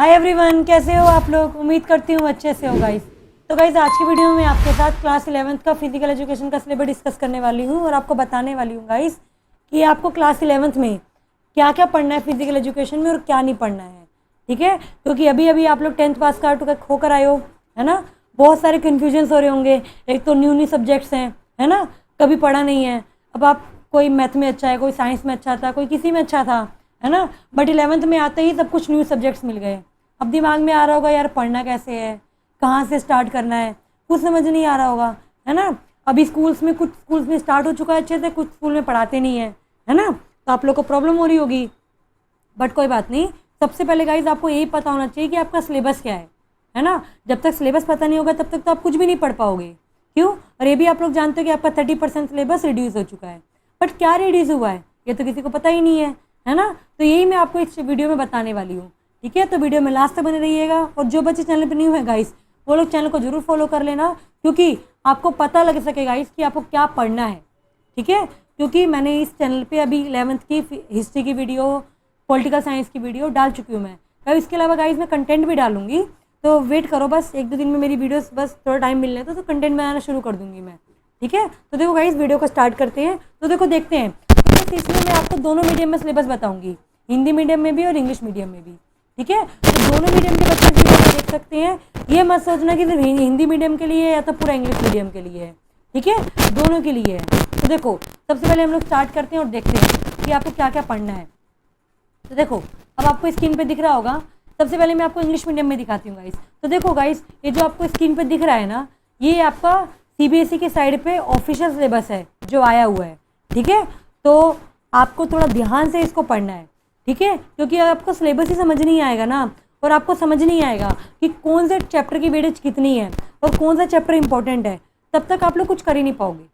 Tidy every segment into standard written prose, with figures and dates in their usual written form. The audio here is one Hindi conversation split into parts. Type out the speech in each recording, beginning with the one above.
हाय एवरीवन, कैसे हो आप लोग। उम्मीद करती हूँ अच्छे से हो गाइस। तो गाइस आज की वीडियो में आपके साथ क्लास 11th का फिजिकल एजुकेशन का सिलेबस डिस्कस करने वाली हूँ और आपको बताने वाली हूँ गाइस कि आपको क्लास 11th में क्या क्या पढ़ना है फिजिकल एजुकेशन में और क्या नहीं पढ़ना है। ठीक है, क्योंकि अभी अभी आप लोग 10th पास होकर आए हो, है ना। बहुत सारे कन्फ्यूजन्स हो रहे होंगे। एक तो न्यू सब्जेक्ट्स हैं, है ना, कभी पढ़ा नहीं है। अब आप कोई मैथ में अच्छा है, कोई साइंस में अच्छा था, कोई किसी में अच्छा था, है ना। बट 11th में आते ही सब कुछ न्यू सब्जेक्ट्स मिल गए। अब दिमाग में आ रहा होगा यार पढ़ना कैसे है, कहाँ से स्टार्ट करना है, कुछ समझ नहीं आ रहा होगा, है ना। अभी स्कूल्स में, कुछ स्कूल्स में स्टार्ट हो चुका है अच्छे से, कुछ स्कूल में पढ़ाते नहीं है ना। तो आप लोग को प्रॉब्लम हो रही होगी, बट कोई बात नहीं। सबसे पहले गाइज आपको यही पता होना चाहिए कि आपका सिलेबस क्या है ना। जब तक सिलेबस पता नहीं होगा तब तक तो आप कुछ भी नहीं पढ़ पाओगे। क्यों? और ये भी आप लोग जानते हो कि आपका 30% सिलेबस रिड्यूस हो चुका है। बट क्या रिड्यूस हुआ है ये तो किसी को पता ही नहीं है ना। तो यही मैं आपको इस वीडियो में बताने वाली हूँ। ठीक है, तो वीडियो में लास्ट तक बने रहिएगा। और जो बच्चे चैनल पर न्यू है गाइस, वो लोग चैनल को जरूर फॉलो कर लेना, क्योंकि आपको पता लग सके गाइस कि आपको क्या पढ़ना है। ठीक है, क्योंकि मैंने इस चैनल पे अभी 11th की हिस्ट्री की वीडियो, पॉलिटिकल साइंस की वीडियो डाल चुकी हूँ मैं। कभी इसके अलावा गाइस मैं कंटेंट भी डालूंगी, तो वेट करो बस 1-2 दिन में मेरी वीडियोस, बस थोड़ा टाइम मिलने तो कंटेंट बनाना शुरू कर दूंगी मैं। ठीक है, तो देखो गाइस वीडियो को स्टार्ट करते हैं। तो देखो देखते हैं, तो इसमें मैं आपको दोनों मीडियम में सिलेबस बताऊंगी, हिंदी मीडियम में भी और इंग्लिश मीडियम में भी। ठीक है, तो दोनों मीडियम के बच्चे वीडियो को देख सकते हैं। ये मत सोचना कि सिर्फ हिंदी मीडियम के लिए है या तो पूरा इंग्लिश मीडियम के लिए है। ठीक है, दोनों के लिए है। तो देखो सबसे पहले हम लोग स्टार्ट करते हैं और देखते हैं कि आपको क्या क्या पढ़ना है। तो देखो अब आपको स्क्रीन पे दिख रहा होगा। सबसे पहले मैं आपको इंग्लिश मीडियम में दिखाती हूँ गाइस। तो देखो गाइस, ये जो आपको स्क्रीन पे दिख रहा है ना, ये आपका सीबीएसई के साइड पे ऑफिशियल सिलेबस है जो आया हुआ है। ठीक है, तो आपको थोड़ा ध्यान से इसको पढ़ना है। ठीक है, क्योंकि आपको सिलेबस ही समझ नहीं आएगा ना, और आपको समझ नहीं आएगा कि कौन से चैप्टर की वेटेज कितनी है और कौन सा चैप्टर इंपॉर्टेंट है, तब तक आप लोग कुछ कर ही नहीं पाओगे।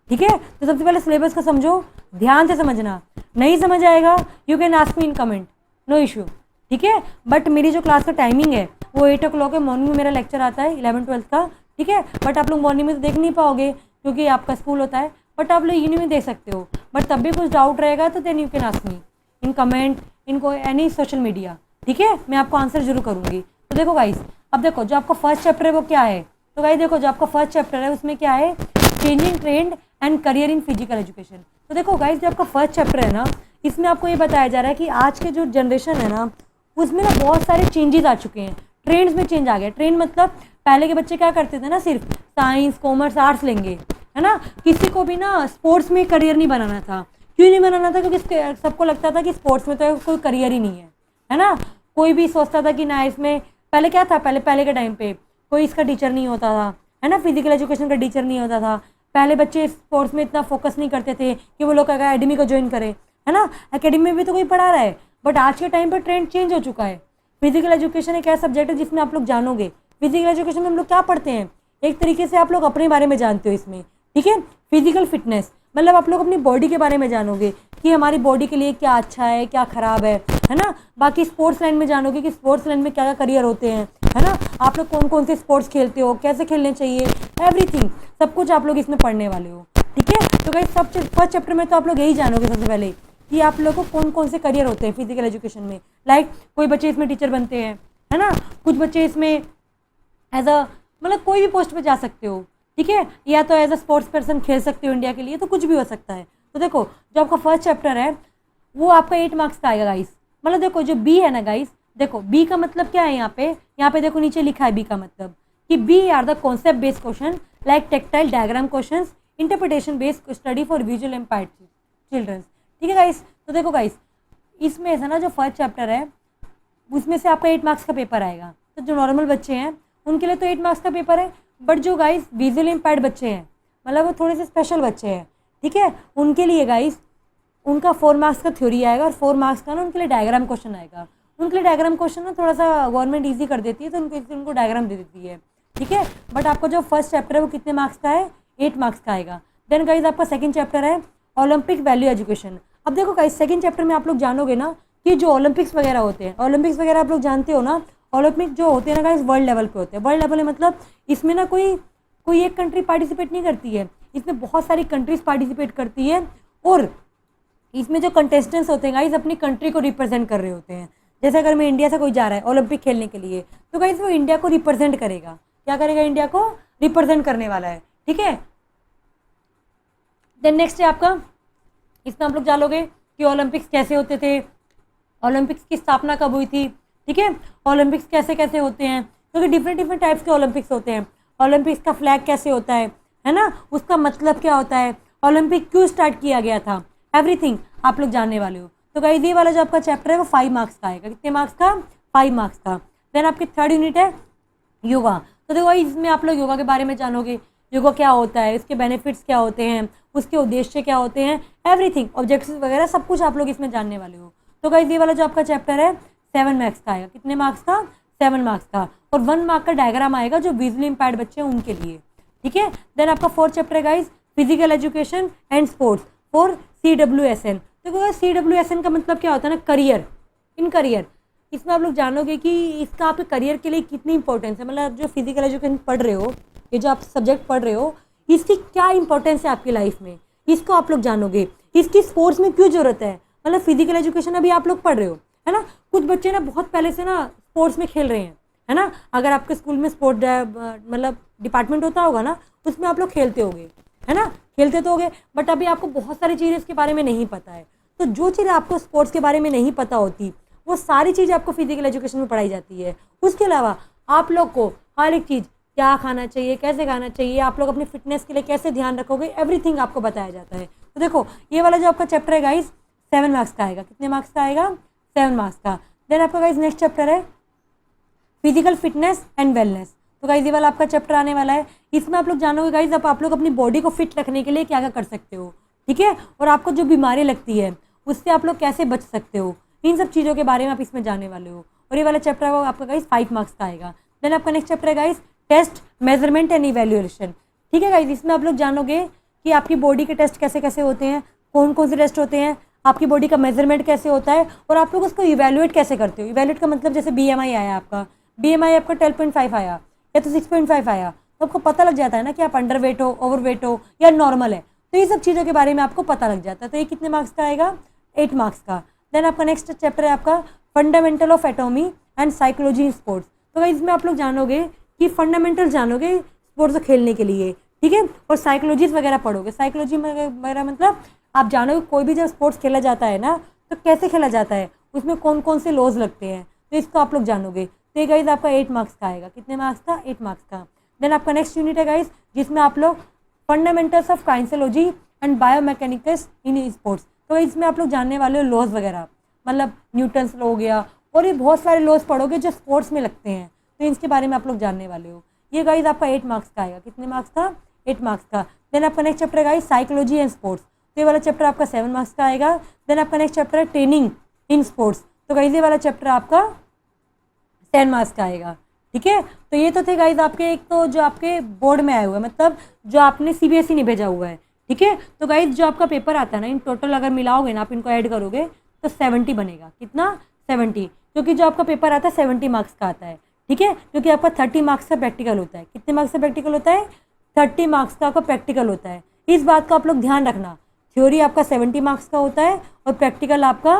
ठीक है, तो सबसे पहले सिलेबस को समझो, ध्यान से समझना। नहीं समझ आएगा you can ask me in comment, no issue. ठीक है, बट मेरी जो क्लास का टाइमिंग है वो 8 o'clock है, मॉर्निंग में मेरा लेक्चर आता है 11th-12th का। ठीक है, बट आप लोग मॉर्निंग में तो देख नहीं पाओगे क्योंकि आपका स्कूल होता है, बट आप लोग इवनिंग में देख सकते हो। बट तब भी कुछ डाउट रहेगा तो then you can ask me in comment, इनको एनी सोशल मीडिया। ठीक है, मैं आपको आंसर जरूर करूँगी। तो देखो गाइस, अब देखो जो आपका फर्स्ट चैप्टर है वो क्या है। तो गाइस देखो जो आपका फर्स्ट चैप्टर है उसमें क्या है, changing trend and career in physical education. तो देखो गाइस जो आपका फर्स्ट चैप्टर है ना, इसमें आपको ये बताया जा रहा है कि आज के जो जनरेशन है ना, उसमें ना बहुत सारे चेंजेस आ चुके हैं। ट्रेंड्स में चेंज आ गया। ट्रेंड मतलब पहले के बच्चे क्या करते थे ना, सिर्फ साइंस कॉमर्स आर्ट्स लेंगे, है ना। किसी को भी ना स्पोर्ट्स में करियर नहीं बनाना था। क्यों नहीं बनाना था? क्योंकि सबको लगता था कि स्पोर्ट्स में तो कोई करियर ही नहीं है ना। कोई भी सोचता था कि ना इसमें, पहले क्या था, पहले के टाइम पे कोई इसका टीचर नहीं होता था, है ना, फिजिकल एजुकेशन का टीचर नहीं होता था। पहले बच्चे स्पोर्ट्स में इतना फोकस नहीं करते थे कि वो लोग अकेडमी को ज्वाइन करें, है ना। अकेडमी में भी तो कोई पढ़ा रहा है, बट आज के टाइम पर ट्रेंड चेंज हो चुका है। फिजिकल एजुकेशन एक ऐसा सब्जेक्ट है जिसमें आप लोग जानोगे फिजिकल एजुकेशन में हम लोग क्या पढ़ते हैं, एक तरीके से आप लोग अपने बारे में जानते हो इसमें। ठीक है, फिजिकल फिटनेस मतलब आप लोग अपनी बॉडी के बारे में जानोगे कि हमारी बॉडी के लिए क्या अच्छा है क्या खराब है ना। बाकी स्पोर्ट्स लाइन में जानोगे कि स्पोर्ट्स लाइन में क्या क्या करियर होते हैं, है ना। आप लोग कौन कौन से स्पोर्ट्स खेलते हो, कैसे खेलने चाहिए, एवरीथिंग सब कुछ आप लोग इसमें पढ़ने वाले हो। ठीक है, तो गाइस सब फर्स्ट चैप्टर में तो आप लोग यही जानोगे सबसे पहले कि आप लोगों को कौन कौन से करियर होते हैं फिजिकल एजुकेशन में। लाइक कोई बच्चे इसमें टीचर बनते हैं, है ना, कुछ बच्चे इसमें एज अ मतलब कोई भी पोस्ट पे जा सकते हो। ठीक है, या तो एज अ स्पोर्ट्स पर्सन खेल सकते हो इंडिया के लिए, तो कुछ भी हो सकता है। तो देखो जो आपका फर्स्ट चैप्टर है वो आपका 8 मार्क्स का आएगा गाइस। मतलब देखो जो बी है ना गाइस, देखो बी का मतलब क्या है, यहाँ पे देखो नीचे लिखा है बी का मतलब कि B are the concept based question like tactile diagram question, interpretation based study for visual impaired childrens. ठीक है गाइस, तो देखो गाइस इसमें से ना जो फर्स्ट चैप्टर है उसमें से आपका 8 मार्क्स का पेपर आएगा। तो जो नॉर्मल बच्चे हैं उनके लिए तो 8 मार्क्स का पेपर है, बट जो गाइस विजुअल इम्पैर्ड बच्चे हैं, मतलब वो थोड़े से स्पेशल बच्चे हैं, ठीक है, उनके लिए गाइस उनका 4 मार्क्स का थ्योरी आएगा और 4 मार्क्स का ना उनके लिए डायग्राम क्वेश्चन आएगा। उनके लिए डायग्राम क्वेश्चन ना थोड़ा सा गवर्नमेंट ईजी कर देती है, तो उनको डायग्राम दे देती है। ठीक है, बट आपका जो फर्स्ट चैप्टर है वो कितने मार्क्स का है, 8 मार्क्स का आएगा। देन गाइस आपका सेकंड चैप्टर है ओलंपिक वैल्यू एजुकेशन। अब देखो गाइस सेकंड चैप्टर में आप लोग जानोगे ना कि जो ओलंपिक्स वगैरह होते हैं, ओलंपिक्स वगैरह आप लोग जानते हो ना, ओलंपिक जो होते हैं ना गाइस वर्ल्ड लेवल पे होते हैं। वर्ल्ड लेवल है मतलब इसमें ना कोई एक कंट्री पार्टिसिपेट नहीं करती है, इसमें बहुत सारी कंट्रीज पार्टिसिपेट करती है, और इसमें जो कंटेस्टेंट्स होते हैं गाइस अपनी कंट्री को रिप्रेजेंट कर रहे होते हैं। जैसे अगर मैं इंडिया से कोई जा रहा है ओलंपिक खेलने के लिए, तो गाइस वो इंडिया को रिप्रेजेंट करेगा। क्या करेगा? इंडिया को रिप्रेजेंट करने वाला है, ठीक है। देन नेक्स्ट है आपका, इसमें आप लोग जानोगे कि ओलंपिक्स कैसे होते थे, ओलंपिक्स की स्थापना कब हुई थी, ठीक है। ओलंपिक्स कैसे कैसे होते हैं, क्योंकि डिफरेंट डिफरेंट टाइप्स के ओलंपिक्स होते हैं। ओलंपिक्स का फ्लैग कैसे होता है ना, उसका मतलब क्या होता है, ओलंपिक क्यों स्टार्ट किया गया था, एवरीथिंग आप लोग जानने वाले हो। तो गाइस ये वाला जो आपका चैप्टर है वो 5 मार्क्स का आएगा। कितने मार्क्स का? 5 मार्क्स का। देन आपकी थर्ड यूनिट है योगा। तो देखो इसमें आप लोग योगा के बारे में जानोगे, योगा क्या होता है, इसके बेनिफिट्स क्या होते हैं, उसके उद्देश्य क्या होते हैं, एवरीथिंग, ऑब्जेक्टिव्स वगैरह सब कुछ आप लोग इसमें जानने वाले हो। तो गाइस ये वाला जो आपका चैप्टर है 7 मार्क्स का आएगा। कितने मार्क्स का? 7 मार्क्स का। और 1 मार्क का डायग्राम आएगा जो विजुअली इम्पेयर्ड बच्चे हैं उनके लिए, ठीक है। देन आपका 4th चैप्टर है guys physical education and sports for CWSN। देखो CWSN का मतलब क्या होता है ना, करियर, इन करियर। इसमें आप लोग जानोगे कि इसका आपके करियर के लिए कितनी इंपॉर्टेंस है, मतलब जो फिजिकल एजुकेशन पढ़ रहे हो, ये जो आप सब्जेक्ट पढ़ रहे हो, इसकी क्या इंपॉर्टेंस है आपकी लाइफ में, इसको आप लोग जानोगे। इसकी स्पोर्ट्स में क्यों जरूरत है, मतलब फिजिकल एजुकेशन अभी आप लोग पढ़ रहे हो, है ना। कुछ बच्चे ना बहुत पहले से ना स्पोर्ट्स में खेल रहे हैं, है ना। अगर आपके स्कूल में स्पोर्ट मतलब डिपार्टमेंट होता होगा ना, उसमें आप लोग खेलते होगे, है ना, खेलते तो होगे, बट अभी आपको बहुत सारी चीज़ें इसके बारे में नहीं पता है। तो जो चीज़ आपको स्पोर्ट्स के बारे में नहीं पता होती, वो सारी चीज़ आपको फिजिकल एजुकेशन में पढ़ाई जाती है। उसके अलावा आप लोग को हर एक चीज़, क्या खाना चाहिए, कैसे खाना चाहिए, आप लोग अपनी फिटनेस के लिए कैसे ध्यान रखोगे, एवरीथिंग आपको बताया जाता है। तो देखो ये वाला जो आपका चैप्टर है गाइस 7 मार्क्स का आएगा। कितने मार्क्स का आएगा? 7 मार्क्स का। देन आपका गाइस नेक्स्ट चैप्टर है फिजिकल फिटनेस एंड वेलनेस। तो गाइस ये वाला आपका चैप्टर आने वाला है। इसमें आप लोग जानोगे गाइस आप लोग अपनी बॉडी को फिट रखने के लिए क्या क्या कर सकते हो, ठीक है, और आपको जो बीमारी लगती है उससे आप लोग कैसे बच सकते हो, इन सब चीज़ों के बारे में आप इसमें जाने वाले हो। और ये वाला चैप्टर है वो आपका गाइस 5 मार्क्स का आएगा। देन आपका नेक्स्ट चैप्टर है guys test measurement and evaluation, ठीक है गाइस। इसमें आप लोग जानोगे कि आपकी बॉडी के टेस्ट कैसे कैसे होते हैं, कौन कौन से टेस्ट होते हैं, आपकी बॉडी का मेजरमेंट कैसे होता है, और आप लोग उसको इवेल्युएट कैसे करते हो। इवेल्युएट का मतलब जैसे BMI आया आपका, BMI आपका 12.5 आया या तो 6.5 आया, तो आपको पता लग जाता है ना कि आप अंडर वेट हो, ओवर वेट हो या नॉर्मल है। तो ये सब चीज़ों के बारे में आपको पता लग जाता है। तो ये कितने मार्क्स का आएगा? 8 मार्क्स का। देन आपका नेक्स्ट चैप्टर है आपका fundamental of एटॉमी and psychology in sports. तो इसमें आप लोग जानोगे कि फंडामेंटल जानोगे स्पोर्ट्स को खेलने के लिए, ठीक है, और साइकोलॉजीज वगैरह पढ़ोगे। साइकोलॉजी वगैरह मतलब आप जानोगे कोई भी जब स्पोर्ट्स खेला जाता है ना, तो कैसे खेला जाता है, उसमें कौन कौन से लॉज लगते हैं, तो इसको आप लोग जानोगे। तो ये गाइस आपका 8 मार्क्स का आएगा। कितने मार्क्स का? 8 मार्क्स का। देन आपका नेक्स्ट यूनिट है गाइस जिसमें आप लोग fundamentals of kinesiology and biomechanics in sports. तो इसमें आप लोग जानने वाले हो लॉज वगैरह, मतलब न्यूटन्स लॉ हो गया, और ये बहुत सारे लॉज पढ़ोगे जो स्पोर्ट्स में लगते हैं, तो इसके बारे में आप लोग जानने वाले हो। ये गाइस आपका 8 मार्क्स का आएगा। कितने मार्क्स का? 8 मार्क्स का। देन आपका नेक्स्ट चैप्टर है गाइस साइकोलॉजी एंड स्पोर्ट्स। तो ये वाला चैप्टर आपका 7 मार्क्स का आएगा। देन आपका नेक्स्ट चैप्टर है ट्रेनिंग इन स्पोर्ट्स। तो गाइस ये वाला चैप्टर आपका 10 मार्क्स का आएगा, ठीक है। तो ये तो थे गाइस आपके, एक तो जो आपके बोर्ड में आए हुए हैं, मतलब जो आपने CBSE ने भेजा हुआ है, ठीक है। तो गाइस जो आपका पेपर आता है ना, इन टोटल अगर मिलाओगे ना, आप इनको ऐड करोगे तो 70 बनेगा। कितना? 70, क्योंकि जो आपका पेपर आता है 70 मार्क्स का आता है, ठीक है, क्योंकि आपका 30 मार्क्स का प्रैक्टिकल होता है। कितने मार्क्स का प्रैक्टिकल होता है? 30 मार्क्स का आपका प्रैक्टिकल होता है। इस बात का आप लोग ध्यान रखना, थ्योरी आपका 70 मार्क्स का होता है और प्रैक्टिकल आपका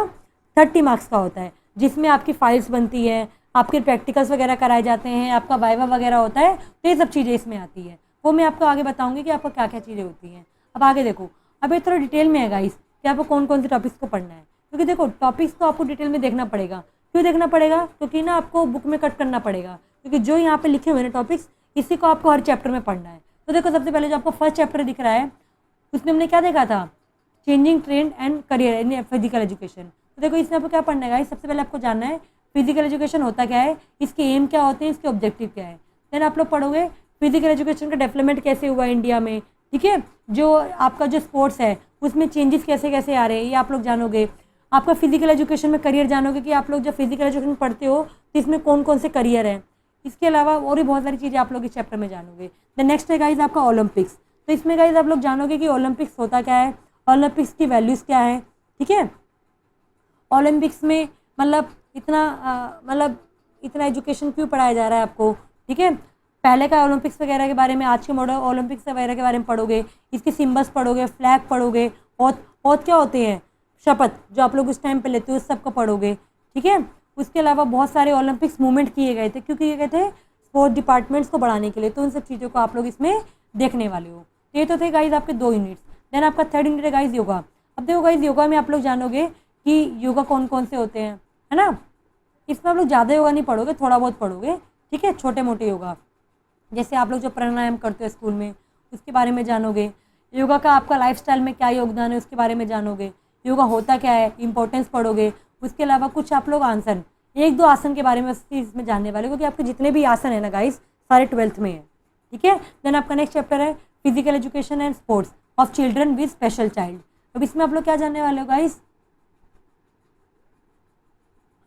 30 मार्क्स का होता है, जिसमें आपकी फाइल्स बनती है, आपके प्रैक्टिकल्स वगैरह कराए जाते हैं, आपका वाइवा वगैरह होता है, तो ये सब चीज़ें इसमें आती है। वो मैं आपको आगे बताऊंगी कि आपको क्या क्या चीज़ें होती हैं। अब आगे देखो, अब ये थोड़ा डिटेल में है गाइस कि आपको कौन कौन से टॉपिक्स को पढ़ना है, क्योंकि देखो टॉपिक्स को आपको डिटेल में देखना पड़ेगा। क्यों देखना पड़ेगा? क्योंकि ना आपको बुक में कट करना पड़ेगा, क्योंकि जो यहाँ पे लिखे हुए हैं टॉपिक्स, इसी को आपको हर चैप्टर में पढ़ना है। तो देखो सबसे पहले जो आपको फर्स्ट चैप्टर दिख रहा है, उसमें हमने क्या देखा था? Changing trend and career in physical education. तो देखो इसमें आपको क्या पढ़ना है गाइस, सबसे पहले आपको जानना है फिजिकल एजुकेशन होता क्या है, इसके एम क्या होते हैं, इसके ऑब्जेक्टिव क्या है। देन आप लोग पढ़ोगे फिजिकल एजुकेशन का डेवलपमेंट कैसे हुआ इंडिया में, ठीक है, जो आपका जो स्पोर्ट्स है उसमें चेंजेस कैसे कैसे आ रहे हैं, ये आप लोग जानोगे। आपका फिजिकल एजुकेशन में करियर जानोगे कि आप लोग जब फिजिकल एजुकेशन पढ़ते हो तो इसमें कौन कौन से करियर हैं। इसके अलावा और भी बहुत सारी चीज़ें आप लोग इस चैप्टर में जानोगे। द नेक्स्ट है गाइज आपका ओलंपिक्स। तो इसमें गाइज आप लोग जानोगे कि ओलंपिक्स होता क्या है, ओलंपिक्स की वैल्यूज़ क्या है, ठीक है। ओलंपिक्स में मतलब इतना एजुकेशन क्यों पढ़ाया जा रहा है आपको, ठीक है। पहले का ओलंपिक्स वगैरह के बारे में, आज के मॉडर्न ओलंपिक्स वगैरह के बारे में पढ़ोगे, इसके सिम्बल्स पढ़ोगे, फ्लैग पढ़ोगे, और क्या होते हैं, शपथ जो आप लोग उस टाइम पे लेते हो उस सब को पढ़ोगे, ठीक है। उसके अलावा बहुत सारे ओलंपिक्स मूवमेंट किए गए थे, क्यों किए गए थे? स्पोर्ट्स डिपार्टमेंट्स को बढ़ाने के लिए। तो उन सब चीज़ों को आप लोग इसमें देखने वाले हो। तो ये तो थे गाइज आपके 2 यूनिट्स। देन आपका 3rd यूनिट है गाइज योगा। अब देखो गाइज योगा में आप लोग जानोगे कि योगा कौन कौन से होते हैं, है ना। इसमें आप लोग ज़्यादा योगा नहीं पढ़ोगे, थोड़ा बहुत पढ़ोगे, ठीक है, छोटे मोटे योगा। जैसे आप लोग जो प्राणायाम करते हो स्कूल में, उसके बारे में जानोगे। योगा का आपका लाइफस्टाइल में क्या योगदान है, उसके बारे में जानोगे। योगा होता क्या है, इंपॉर्टेंस पढ़ोगे। उसके अलावा कुछ आप लोग आसन, 1-2 आसन के बारे में इसमें जानने वाले, क्योंकि आपके जितने भी आसन है ना गाइस, सारे 12th में है, ठीक है। देन आपका नेक्स्ट चैप्टर है physical education and sports of children with special child. अब इसमें आप लोग क्या जानने वाले हो गाइस?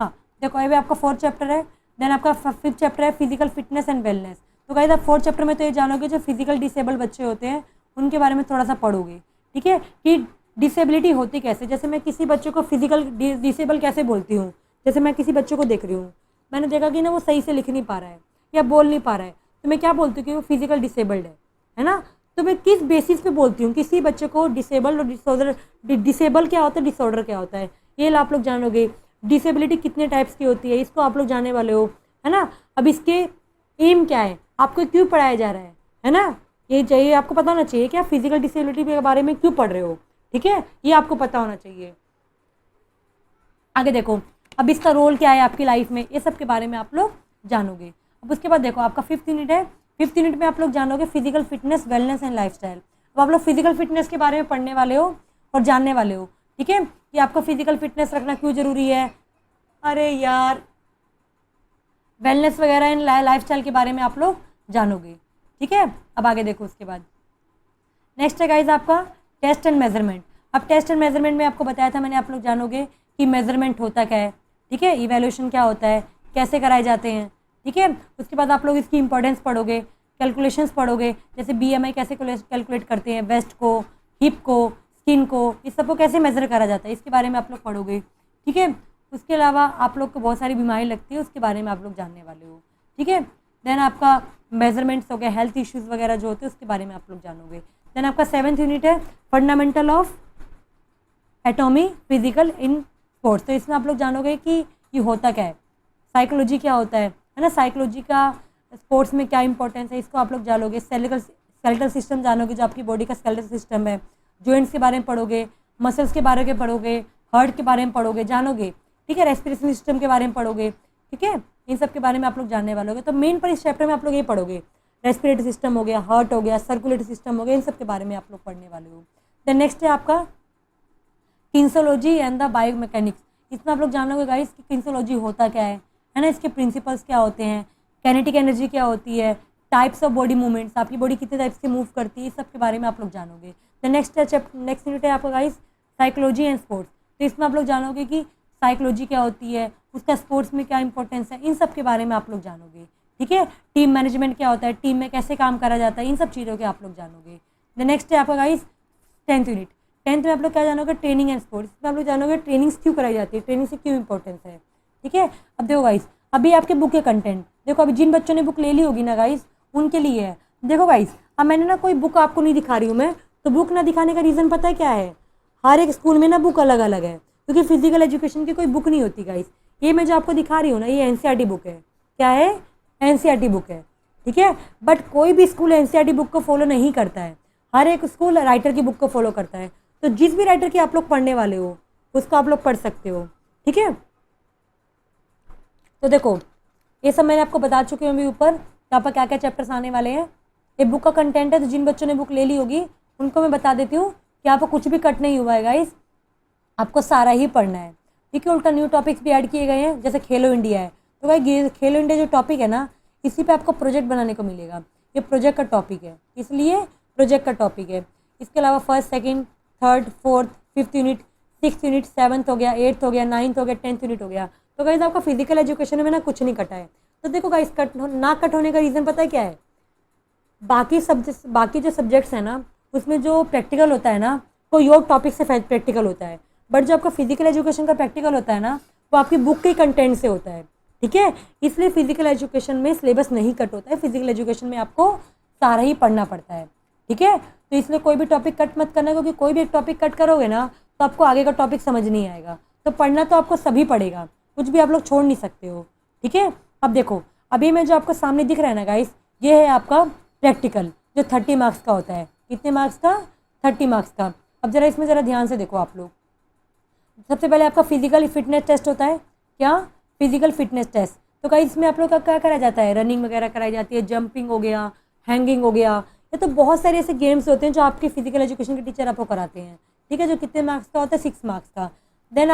हाँ देखो, ये भी आपका 4th चैप्टर है। देन आपका 5th चैप्टर है फिजिकल फिटनेस एंड वेलनेस। तो गाइस आप 4th चैप्टर में तो ये जानोगे जो फिजिकल डिसेबल बच्चे होते हैं उनके बारे में थोड़ा सा पढ़ोगे, ठीक है, कि डिसेबिलिटी होती कैसे। जैसे मैं किसी बच्चे को फिजिकल डिसेबल कैसे बोलती हूँ, जैसे मैं किसी बच्चे को देख रही हूँ, मैंने देखा कि ना वो सही से लिख नहीं पा रहा है या बोल नहीं पा रहा है, तो मैं क्या बोलती हूँ कि वो फिजिकल डिसेबल्ड है ना। तो मैं किस बेसिस पे बोलती हूँ किसी बच्चे को डिसेबल्ड और डिसऑर्डर। डिसेबल क्या होता है, डिसऑर्डर क्या होता है, ये आप लोग जानोगे। डिसेबिलिटी कितने टाइप्स की होती है, इसको आप लोग जानने वाले हो, है ना। अब इसके एम क्या है, आपको क्यों पढ़ाया जा रहा है ना, ये चाहिए आपको पता होना चाहिए कि आप फिजिकल डिसेबिलिटी के बारे में क्यों पढ़ रहे हो, ठीक है, ये आपको पता होना चाहिए। आगे देखो, अब इसका रोल क्या है आपकी लाइफ में, ये सब के बारे में आप लोग जानोगे। अब उसके बाद देखो आपका 5th यूनिट है। 5th यूनिट में आप लोग जानोगे physical fitness, wellness and lifestyle. अब आप लोग फिजिकल फिटनेस के बारे में पढ़ने वाले हो और जानने वाले हो, ठीक है, कि आपको फिजिकल फिटनेस रखना क्यों जरूरी है। अरे यार, वेलनेस वगैरह एंड लाइफस्टाइल के बारे में आप लोग जानोगे, ठीक है। अब आगे देखो, उसके बाद नेक्स्ट है गाइज आपका टेस्ट एंड मेजरमेंट। अब टेस्ट एंड मेजरमेंट में आपको बताया था मैंने, आप लोग जानोगे कि मेजरमेंट होता क्या है, ठीक है, इवैल्यूएशन क्या होता है, कैसे कराए जाते हैं, ठीक है। उसके बाद आप लोग इसकी इंपॉर्टेंस पढ़ोगे, कैलकुलेशंस पढ़ोगे, जैसे BMI कैसे कैलकुलेट करते हैं, वेस्ट को, हिप को, स्किन को, इस सबको कैसे मेजर करा जाता है, इसके बारे में आप लोग पढ़ोगे, ठीक है। उसके अलावा आप लोग को बहुत सारी बीमारी लगती है, उसके बारे में आप लोग जानने वाले हो, ठीक है। देन आपका मेजरमेंट्स हो गया, हेल्थ इश्यूज़ वगैरह जो होते हैं उसके बारे में आप लोग जानोगे। देन आपका 7th यूनिट है fundamental of एटॉमी physical in sports. तो इसमें आप लोग जानोगे कि ये होता क्या है, साइकोलॉजी क्या होता है ना, साइकोलॉजी का स्पोर्ट्स में क्या इंपॉर्टेंस है, इसको आप लोग जानोगे। स्केलेटल सिस्टम जानोगे, जो आपकी बॉडी का स्केलेटल सिस्टम है। जॉइंट्स के बारे में पढ़ोगे, मसल्स के बारे में पढ़ोगे, हार्ट के बारे में पढ़ोगे, जानोगे, ठीक है। रेस्पिरेशन सिस्टम के बारे में पढ़ोगे, ठीक है, इन सब के बारे में आप लोग जानने वाले होगे। तो मेन पर इस चैप्टर में आप लोग ये पढ़ोगे, रेस्पिरेटरी सिस्टम हो गया, हार्ट हो गया, सर्कुलेटरी सिस्टम हो गया, इन सब के बारे में आप लोग पढ़ने वाले हो। देन नेक्स्ट है आपका किन्सोलॉजी एंड द बायोमैकेनिक्स। इसमें आप लोग जानोगे गाइस कि किन्सोलॉजी होता क्या है ना, इसके प्रिंसिपल्स क्या होते हैं, कैनेटिक एनर्जी क्या होती है, टाइप्स ऑफ बॉडी मूवमेंट्स, आपकी बॉडी कितने टाइप्स से मूव करती है, इस सब के बारे में आप लोग जानोगे। द नेक्स्ट यूनिट है आपका गाइस साइकोलॉजी एंड स्पोर्ट्स। तो इसमें आप लोग जानोगे कि साइकोलॉजी क्या होती है, उसका स्पोर्ट्स में क्या इंपॉर्टेंस है, इन सब के बारे में आप लोग जानोगे, ठीक है। टीम मैनेजमेंट क्या होता है, टीम में कैसे काम करा जाता है, इन सब चीज़ों के आप लोग जानोगे। द नेक्स्ट है आपका गाइस 10th यूनिट। 10th में आप लोग क्या जानोगे, ट्रेनिंग एंड स्पोर्ट्स। इसमें आप लोग जानोगे ट्रेनिंग्स क्यों कराई जाती है, ट्रेनिंग से क्यों इंपॉर्टेंस है, ठीक है। अब देखो गाइस, अभी आपके बुक के कंटेंट देखो, अभी जिन बच्चों ने बुक ले ली होगी ना गाइस, उनके लिए है। देखो गाइस, अब मैंने ना कोई बुक आपको नहीं दिखा रही हूँ मैं, तो बुक ना दिखाने का रीज़न पता है क्या है, हर एक स्कूल में ना बुक अलग अलग है, क्योंकि फिजिकल एजुकेशन की कोई बुक नहीं होती गाइस। ये मैं जो आपको दिखा रही हूँ ना, ये NCERT बुक है। क्या है, NCERT बुक है, ठीक है। बट कोई भी स्कूल NCERT बुक को फॉलो नहीं करता है, हर एक स्कूल राइटर की बुक को फॉलो करता है। तो जिस भी राइटर की आप लोग पढ़ने वाले हो उसको आप लोग पढ़ सकते हो, ठीक है। तो देखो, ये सब मैंने आपको बता चुकी हूँ अभी ऊपर, यहाँ पर क्या क्या चैप्टर्स आने वाले हैं। ये बुक का कंटेंट है, तो जिन बच्चों ने बुक ले ली होगी उनको मैं बता देती हूँ कि यहाँ पर कुछ भी कट नहीं हुआ है गाइस, आपको सारा ही पढ़ना है, ठीक है। उल्टा न्यू टॉपिक्स भी ऐड किए गए हैं, जैसे खेलो इंडिया है। तो भाई खेलो इंडिया जो टॉपिक है ना, इसी पे आपको प्रोजेक्ट बनाने को मिलेगा, ये प्रोजेक्ट का टॉपिक है, इसलिए प्रोजेक्ट का टॉपिक है। इसके अलावा 1st, 2nd, 3rd, 4th, 5th unit, 6th unit, 7th हो गया, 8th हो गया, 9th हो गया, 10th यूनिट हो गया। तो गाइस आपका फिजिकल एजुकेशन में ना कुछ नहीं कटा है। तो देखो गाइस, ना कट होने का रीज़न पता है क्या है, बाकी जो सब्जेक्ट्स हैं ना, उसमें जो प्रैक्टिकल होता है ना, कोई और टॉपिक से प्रैक्टिकल होता है। बट जो आपका फिजिकल एजुकेशन का प्रैक्टिकल होता है ना, वो आपकी बुक के कंटेंट से होता है, ठीक है। इसलिए फिजिकल एजुकेशन में सिलेबस नहीं कट होता है, फिजिकल एजुकेशन में आपको सारा ही पढ़ना पड़ता है, ठीक है। तो इसलिए कोई भी टॉपिक कट मत करना, क्योंकि कोई भी एक टॉपिक कट करोगे ना तो आपको आगे का टॉपिक समझ नहीं आएगा। तो पढ़ना तो आपको सभी पड़ेगा, कुछ भी आप लोग छोड़ नहीं सकते हो। ठीक है, अब देखो अभी मैं जो आपको सामने दिख रहा है ना गाइस, ये है आपका प्रैक्टिकल जो 30 मार्क्स का होता है। कितने मार्क्स का? 30 मार्क्स का। अब जरा इसमें ज़रा ध्यान से देखो आप लोग। सबसे पहले आपका फिजिकल फिटनेस टेस्ट होता है। क्या? Physical fitness test. तो गाइस इसमें आप लोग का क्या कराया जाता है? रनिंग वगैरह कराई जाती है, जंपिंग हो गया, हैंगिंग हो गया, ये तो बहुत सारे ऐसे गेम्स होते हैं जो आपके फिजिकल एजुकेशन के टीचर आपको कराते हैं। ठीक है, जो कितने मार्क्स का होता है? 6 मार्क्स का। देन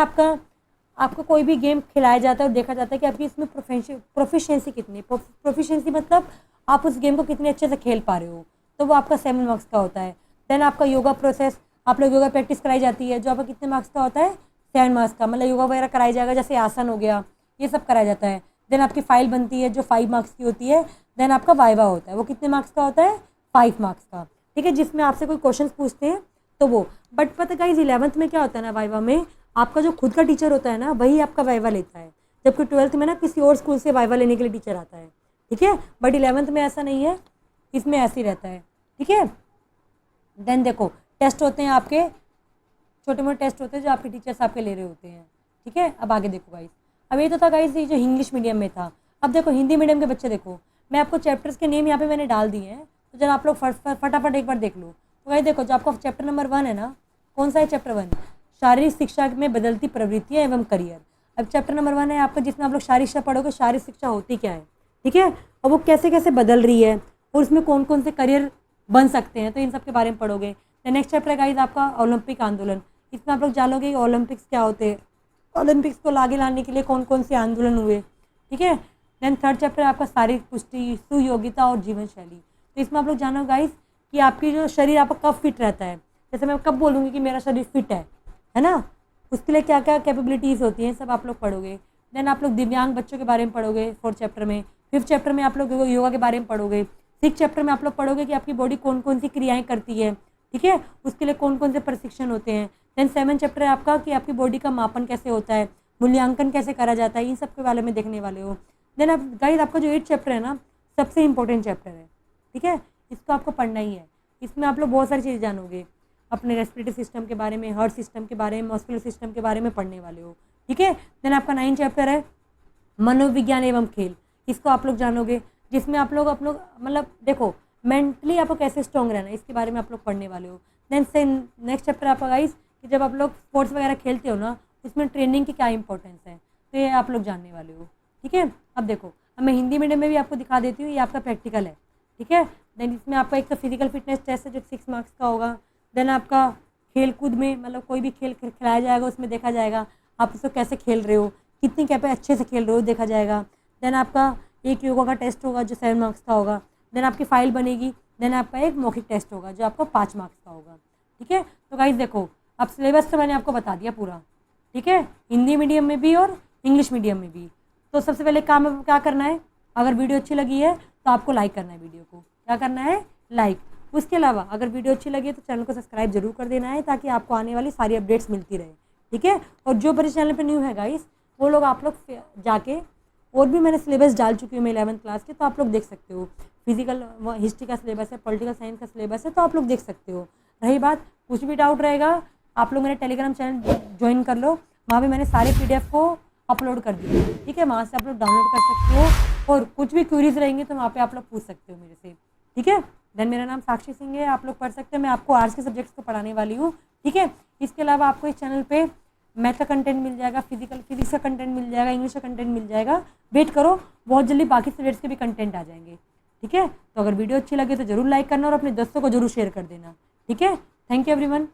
आपको कोई भी गेम खिलाया जाता है और देखा जाता है कि आपकी इसमें प्रोफिशिएंसी कितनी है। प्रोफिशिएंसी मतलब आप उस गेम को कितने अच्छे से खेल पा रहे हो, तो वो आपका 7 मार्क्स का होता है। देन आपका योगा प्रोसेस, आप लोग योगा प्रैक्टिस कराई जाती है, जो आपका कितने मार्क्स का होता है? 7 मार्क्स का। मतलब योगा वगैरह कराया जाएगा, जैसे आसन हो गया, ये सब कराया जाता है। देन आपकी फाइल बनती है जो 5 मार्क्स की होती है। देन आपका वाइवा होता है, वो कितने मार्क्स का होता है? 5 मार्क्स का। ठीक है, जिसमें आपसे कोई क्वेश्चन पूछते हैं तो वो। बट पता गाइस 11th में क्या होता है ना, वाइवा में आपका जो खुद का टीचर होता है ना, वही आपका वाइवा लेता है। जबकि 12th में ना किसी और स्कूल से वाइवा लेने के लिए टीचर आता है। ठीक है, बट 11th में ऐसा नहीं है, इसमें ऐसे ही रहता है। ठीक है, देन देखो टेस्ट होते हैं आपके, छोटे मोटे टेस्ट होते हैं जो आपके टीचर्स आपके ले रहे होते हैं। ठीक है, अब आगे देखो गाइस। अब ये तो था गाइस ये जो इंग्लिश मीडियम में था। अब देखो हिंदी मीडियम के बच्चे देखो, मैं आपको चैप्टर्स के नेम यहाँ पे मैंने डाल दिए हैं, तो जरा आप लोग फटाफट एक बार देख लो। तो गाइस देखो जो आपका चैप्टर नंबर 1 है ना, कौन सा है? चैप्टर 1, शारीरिक शिक्षा में बदलती प्रवृत्तियाँ एवं करियर। अब चैप्टर नंबर 1 है आपका, जिसमें आप लोग शारीरिक शिक्षा पढ़ोगे, शारीरिक शिक्षा होती क्या है। ठीक है, और वो कैसे कैसे बदल रही है और उसमें कौन कौन से करियर बन सकते हैं, तो इन सब के बारे में पढ़ोगे। नेक्स्ट चैप्टर है गाइस आपका ओलंपिक आंदोलन। इसमें आप लोग जानोगे कि ओलंपिक्स क्या होते हैं, ओलंपिक्स को आगे लाने के लिए कौन कौन से आंदोलन हुए। ठीक है, देन थर्ड चैप्टर है आपका शारीरिक पुष्टि, सुयोग्यता और जीवन शैली। तो इसमें आप लोग जानो गाइस कि आपकी जो शरीर आपका कब फिट रहता है। जैसे मैं कब बोलूँगी कि मेरा शरीर फिट है ना, उसके लिए क्या क्या कैपेबिलिटीज़ होती हैं, सब आप लोग पढ़ोगे। देन आप लोग दिव्यांग बच्चों के बारे में पढ़ोगे 4th चैप्टर में। 5th चैप्टर में आप लोग योगा के बारे में पढ़ोगे। 6th चैप्टर में आप लोग पढ़ोगे कि आपकी बॉडी कौन कौन सी क्रियाएँ करती है। ठीक है, उसके लिए कौन कौन से प्रशिक्षण होते हैं। देन 7th चैप्टर है आपका कि आपकी बॉडी का मापन कैसे होता है, मूल्यांकन कैसे करा जाता है, इन सब के बारे में देखने वाले हो। देन आप गाइस आपका जो 8th चैप्टर है ना, सबसे इंपॉर्टेंट चैप्टर है। ठीक है, इसको आपको पढ़ना ही है। इसमें आप लोग बहुत सारी चीज़ें जानोगे, अपने रेस्पिरेटरी सिस्टम के बारे में, हार्ट सिस्टम के बारे में, मस्कुलर सिस्टम के बारे में पढ़ने वाले हो। ठीक है, देन आपका 9th चैप्टर है मनोविज्ञान एवं खेल। इसको आप लोग जानोगे, जिसमें आप लोग मतलब देखो मेंटली आपको कैसे स्ट्रॉन्ग रहना है, इसके बारे में आप लोग पढ़ने वाले हो। देन से नेक्स्ट चैप्टर आपका गाइस कि जब आप लोग स्पोर्ट्स वगैरह खेलते हो ना, उसमें ट्रेनिंग की क्या इंपॉर्टेंस है, तो ये आप लोग जानने वाले हो। ठीक है, अब देखो अब मैं हिंदी मीडियम में भी आपको दिखा देती हूँ, ये आपका प्रैक्टिकल है। ठीक है, देन इसमें आपका एक तो फिजिकल फिटनेस टेस्ट है जो 6 मार्क्स का होगा। देन आपका खेल कूद में मतलब कोई भी खेल खिलाया जाएगा, उसमें देखा जाएगा आप उसको कैसे खेल रहे हो, कितनी क्या पे अच्छे से खेल रहे हो देखा जाएगा। देन आपका एक योगा का टेस्ट होगा जो 7 मार्क्स का होगा। देन आपकी फाइल बनेगी। देन आपका एक मौखिक टेस्ट होगा जो आपका 5 मार्क्स का होगा। ठीक है, तो गाइस देखो अब सिलेबस तो मैंने आपको बता दिया पूरा। ठीक है, हिंदी मीडियम में भी और इंग्लिश मीडियम में भी। तो सबसे पहले काम क्या करना है, अगर वीडियो अच्छी लगी है तो आपको लाइक करना है, वीडियो को क्या करना है, लाइक। उसके अलावा अगर वीडियो अच्छी लगी है तो चैनल को सब्सक्राइब जरूर कर देना है, ताकि आपको आने वाली सारी अपडेट्स मिलती रहे। ठीक है, और जो मेरे चैनल पे न्यू है गाइस, वो लोग आप लोग जाके, और भी मैंने सिलेबस डाल चुकी हूँ मैं 11th क्लास के, तो आप लोग देख सकते हो। फिजिकल हिस्ट्री का सिलेबस है, पॉलिटिकल साइंस का सिलेबस है, तो आप लोग देख सकते हो। रही बात कुछ भी डाउट रहेगा, आप लोग मेरे टेलीग्राम चैनल ज्वाइन कर लो, वहाँ भी मैंने सारे PDF को अपलोड कर दिए। ठीक है, वहाँ से आप लोग डाउनलोड कर सकते हो, और कुछ भी क्वेरीज रहेंगी तो वहाँ पे आप लोग पूछ सकते हो मेरे से। ठीक है, देन मेरा नाम साक्षी सिंह है, आप लोग पढ़ सकते हैं, मैं आपको आर्ट्स के सब्जेक्ट्स को पढ़ाने वाली हूँ। ठीक है, इसके अलावा आपको इस चैनल पे मैथ का कंटेंट मिल जाएगा, फिजिक्स का कंटेंट मिल जाएगा, इंग्लिश का कंटेंट मिल जाएगा। वेट करो, बहुत जल्दी बाकी सब्जेक्ट्स के भी कंटेंट आ जाएंगे। ठीक है, तो अगर वीडियो अच्छी लगे तो जरूर लाइक करना और अपने दोस्तों को जरूर शेयर कर देना। ठीक है, थैंक यू एवरीवन।